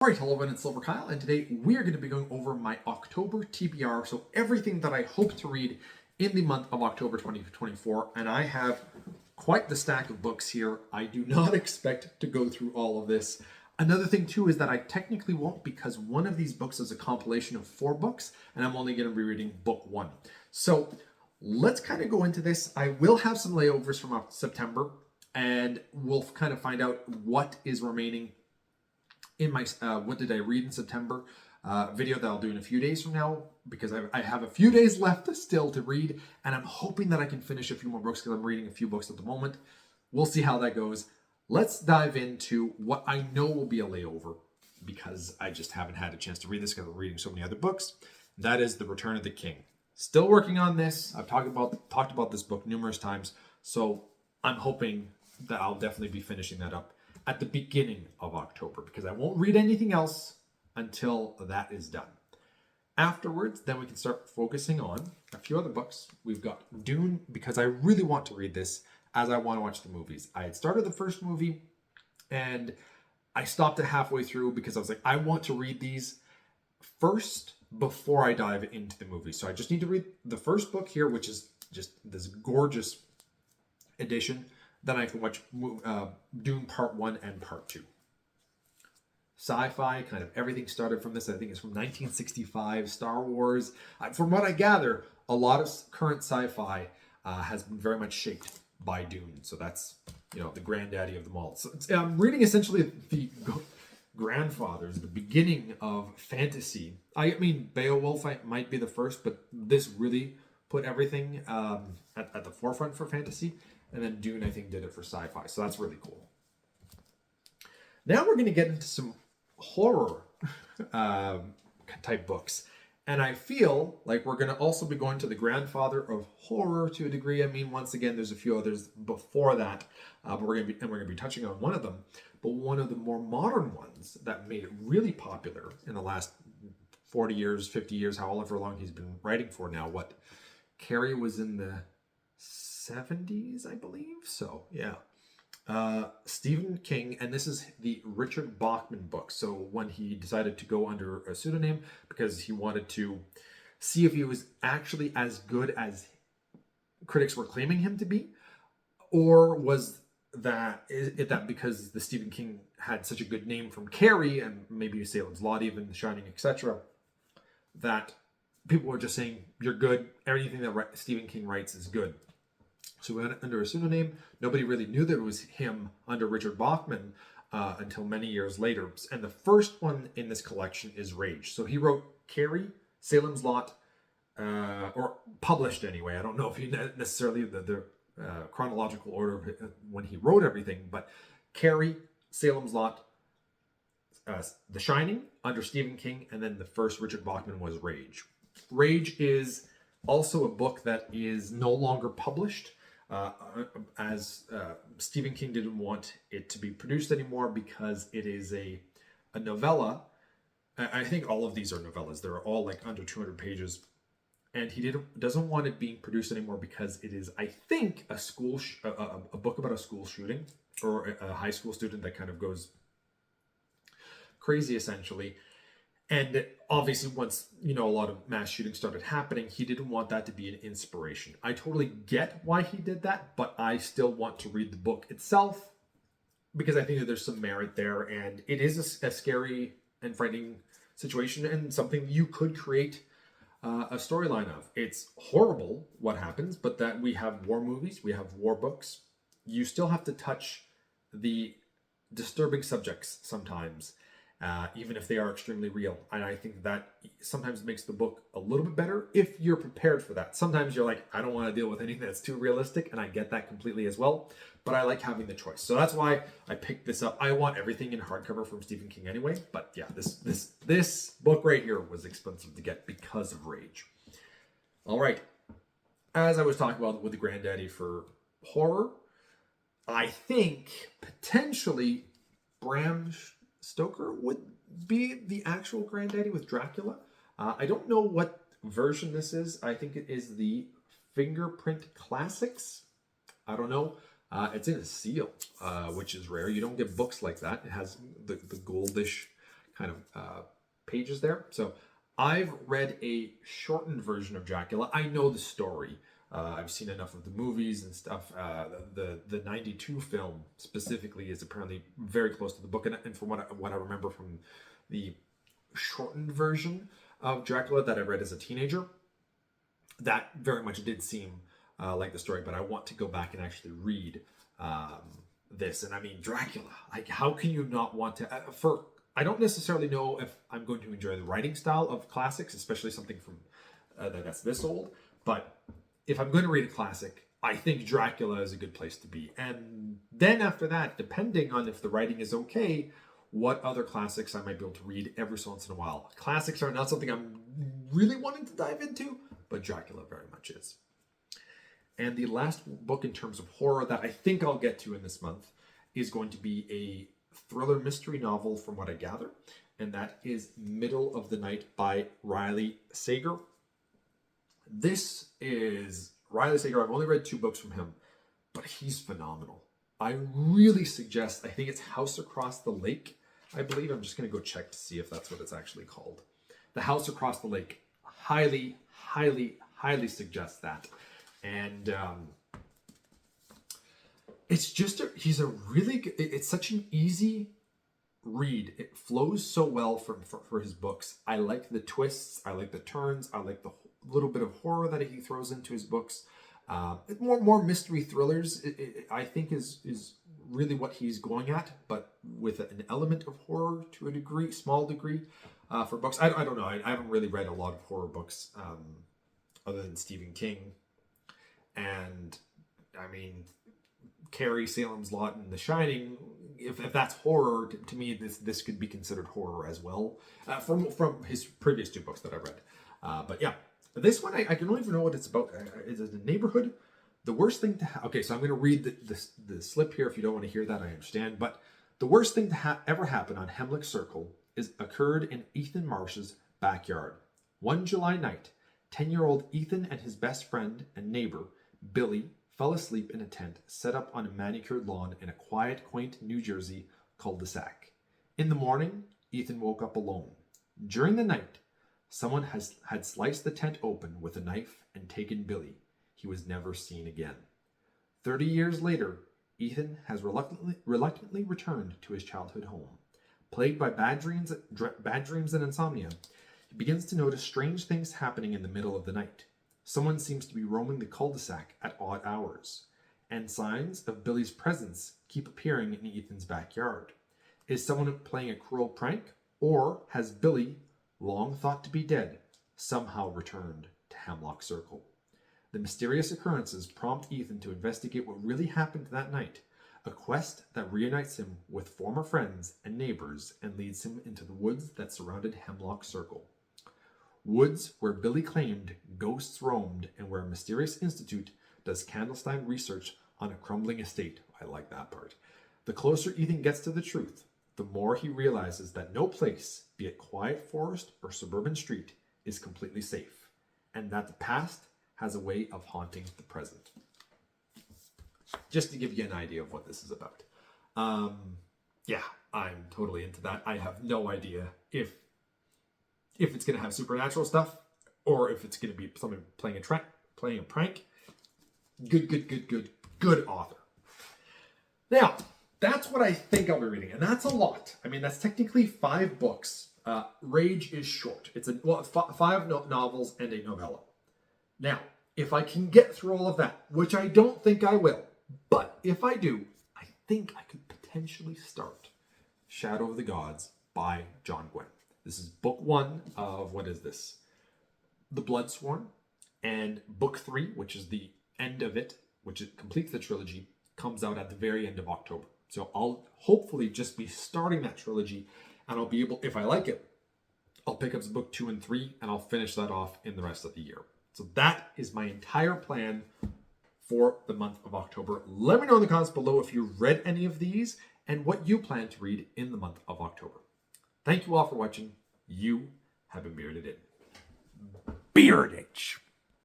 Alright, hello everyone, it's Silver Kyle, and today we are going to be going over my October TBR, so everything that I hope to read in the month of October 2024, and I have quite the stack of books here. I do not expect to go through all of this. Another thing too is that I technically won't, because one of these books is a compilation of 4 books, and I'm only going to be reading book 1. So let's kind of go into this. I will have some layovers from September, and we'll kind of find out what is remaining in my what did I read in September video that I'll do in a few days from now, because I have a few days left still to read, and I'm hoping that I can finish a few more books because I'm reading a few books at the moment. We'll see how that goes. Let's dive into what I know will be a layover, because I just haven't had a chance to read this because I'm reading so many other books. That is The Return of the King. Still working on this. I've talked about this book numerous times, so I'm hoping that I'll definitely be finishing that up at the beginning of October, because I won't read anything else until that is done. Afterwards, then we can start focusing on a few other books. We've got Dune, because I really want to read this as I want to watch the movies. I had started the first movie and I stopped it halfway through because I was like, I want to read these first before I dive into the movie. So I just need to read the first book here, which is just this gorgeous edition. Then I can watch Dune Part 1 and Part 2. Sci-fi, kind of everything started from this. I think it's from 1965, Star Wars. From what I gather, a lot of current sci-fi has been very much shaped by Dune. So that's, the granddaddy of them all. So I'm reading essentially the grandfathers, the beginning of fantasy. I mean, Beowulf might be the first, but this really put everything at the forefront for fantasy. And then Dune, I think, did it for sci-fi. So that's really cool. Now we're going to get into some horror type books. And I feel like we're going to also be going to the grandfather of horror to a degree. I mean, once again, there's a few others before that. But we're going to be touching on one of them. But one of the more modern ones that made it really popular in the last 40 years, 50 years, however long he's been writing for now. Carrie was in the 70s, I believe. So, yeah. Stephen King, and this is the Richard Bachman book. So when he decided to go under a pseudonym because he wanted to see if he was actually as good as critics were claiming him to be, or was that because the Stephen King had such a good name from Carrie and maybe Salem's Lot, even The Shining, etc., that people were just saying, you're good, everything that Stephen King writes is good. So we went under a pseudonym. Nobody really knew that it was him under Richard Bachman until many years later. And the first one in this collection is Rage. So he wrote Carrie, Salem's Lot, or published anyway. I don't know if he necessarily the chronological order of when he wrote everything, but Carrie, Salem's Lot, The Shining under Stephen King, and then the first Richard Bachman was Rage. Rage is also a book that is no longer published. As Stephen King didn't want it to be produced anymore because it is a novella. I think all of these are novellas. They're all like under 200 pages. And he doesn't want it being produced anymore because it is, I think, a book about a school shooting, or a high school student that kind of goes crazy, essentially. And obviously, once, a lot of mass shootings started happening, he didn't want that to be an inspiration. I totally get why he did that, but I still want to read the book itself because I think that there's some merit there. And it is a scary and frightening situation and something you could create a storyline of. It's horrible what happens, but that we have war movies, we have war books. You still have to touch the disturbing subjects sometimes. Even if they are extremely real. And I think that sometimes makes the book a little bit better if you're prepared for that. Sometimes you're like, I don't want to deal with anything that's too realistic, and I get that completely as well, but I like having the choice. So that's why I picked this up. I want everything in hardcover from Stephen King anyway, but yeah, this book right here was expensive to get because of Rage. All right. As I was talking about with the granddaddy for horror, I think potentially Bram Stoker would be the actual granddaddy with Dracula. I don't know what version this is. I think it is the Fingerprint Classics. I don't know. It's in a seal, which is rare. You don't get books like that. It has the goldish kind of pages there. So I've read a shortened version of Dracula. I know the story. I've seen enough of the movies and stuff. The 92 film specifically is apparently very close to the book. And from what I remember from the shortened version of Dracula that I read as a teenager, that very much did seem like the story. But I want to go back and actually read this. And I mean, Dracula, like, how can you not want to... I don't necessarily know if I'm going to enjoy the writing style of classics, especially something from that's this old. But if I'm going to read a classic, I think Dracula is a good place to be. And then after that, depending on if the writing is okay, what other classics I might be able to read every so once in a while. Classics are not something I'm really wanting to dive into, but Dracula very much is. And the last book in terms of horror that I think I'll get to in this month is going to be a thriller mystery novel from what I gather. And that is Middle of the Night by Riley Sager. This is Riley Sager. I've only read 2 books from him, but he's phenomenal. I really suggest, I think it's House Across the Lake, I believe. I'm just going to go check to see if that's what it's actually called. The House Across the Lake. Highly, highly, highly suggest that. And it's just, he's a really good, it's such an easy read. It flows so well for his books. I like the twists. I like the turns. I like the little bit of horror that he throws into his books. More mystery thrillers, I think is really what he's going at, but with an element of horror to a degree, small degree, for books. I don't know. I haven't really read a lot of horror books other than Stephen King. And I mean, Carrie, Salem's Lot, and The Shining. If that's horror, to me, this could be considered horror as well, from his previous 2 books that I read. But yeah, this one I don't even know what it's about. Is it a neighborhood? The worst thing to okay, so I'm going to read the slip here. If you don't want to hear that, I understand. But the worst thing to ever happen on Hemlock Circle occurred in Ethan Marsh's backyard. One July night, 10-year-old Ethan and his best friend and neighbor, Billy, fell asleep in a tent set up on a manicured lawn in a quiet, quaint New Jersey cul-de-sac. In the morning, Ethan woke up alone. During the night, someone had sliced the tent open with a knife and taken Billy. He was never seen again. 30 years later, Ethan has reluctantly returned to his childhood home. Plagued by bad dreams and insomnia, he begins to notice strange things happening in the middle of the night. Someone seems to be roaming the cul-de-sac at odd hours, and signs of Billy's presence keep appearing in Ethan's backyard. Is someone playing a cruel prank, or has Billy, long thought to be dead, somehow returned to Hemlock Circle? The mysterious occurrences prompt Ethan to investigate what really happened that night, a quest that reunites him with former friends and neighbors and leads him into the woods that surrounded Hemlock Circle. Woods where Billy claimed ghosts roamed and where a mysterious institute does clandestine research on a crumbling estate. I like that part. The closer Ethan gets to the truth, the more he realizes that no place, be it quiet forest or suburban street, is completely safe, and that the past has a way of haunting the present. Just to give you an idea of what this is about. Yeah, I'm totally into that. I have no idea if it's going to have supernatural stuff or if it's going to be someone playing a prank. Good author. Now, that's what I think I'll be reading, and that's a lot. I mean, that's technically 5 books. Rage is short. It's 5 novels and a novella. Now, if I can get through all of that, which I don't think I will, but if I do, I think I could potentially start Shadow of the Gods by John Gwynne. This is book 1 of, what is this? The Bloodsworn. And book 3, which is the end of it, which it completes the trilogy, comes out at the very end of October. So I'll hopefully just be starting that trilogy, and I'll be able, if I like it, I'll pick up book 2 and 3, and I'll finish that off in the rest of the year. So that is my entire plan for the month of October. Let me know in the comments below if you've read any of these and what you plan to read in the month of October. Thank you all for watching. You have been bearded in. Beardage.